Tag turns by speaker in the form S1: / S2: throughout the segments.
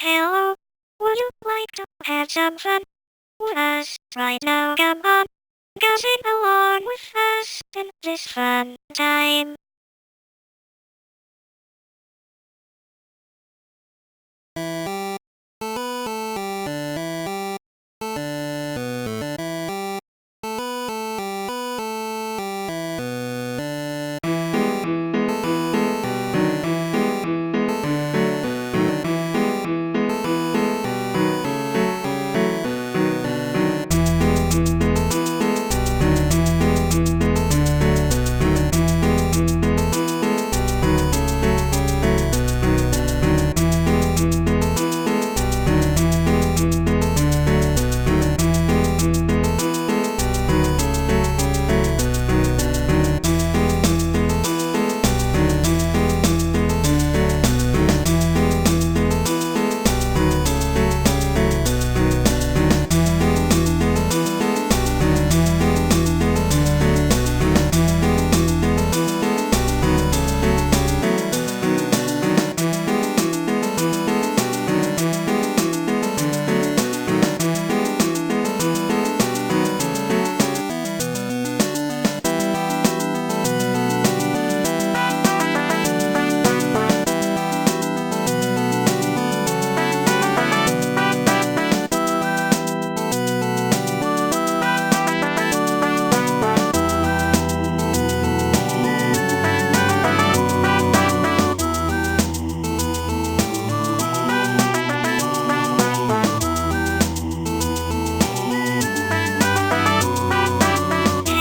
S1: Hello, would you like to have some fun with us right now? Come on, gossip along with us in this fun time.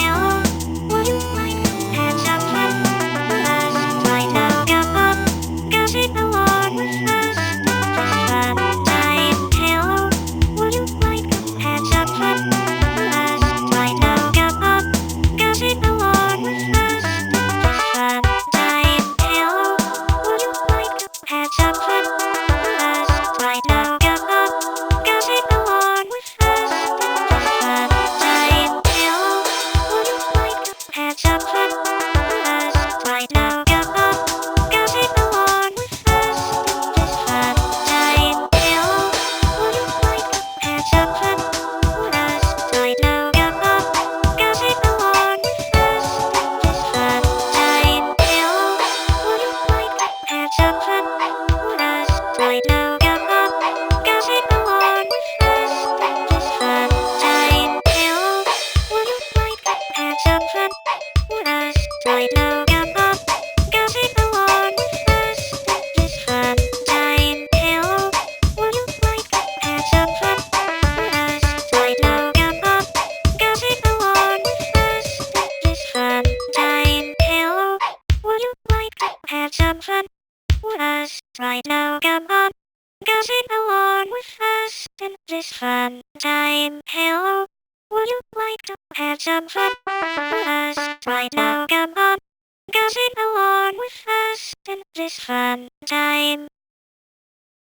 S1: Hello, would you like to have some fun with us right now? Come on, gossip along with us in this fun time. Hello, would you like to have some fun with us right now? Come on, gossip along with us in this fun time. Hello, would you like to have some fun with us right now? Come on, gossip along with us in this fun time. Hello, would you like to have some fun with us right now? Come on, gossip along with us in this fun time. Hello, would you like to have some fun with us right now? Come on, gossip along with us in this fun time. Hello, would you like to have some fun with us right now? Come on, gossip along with us in this fun time. Hello, would you like to have some fun with us right now? Come on, gossip along with us in this fun time. Hello, would you like to have some fun with us right now? Come on, gossip along with us in this fun time. Hello, would you like to have some fun with us right now? Come on, gossip along with us in this fun time. Hello, would you like to have some fun with us right now? Come on, gossip along with us in this fun time.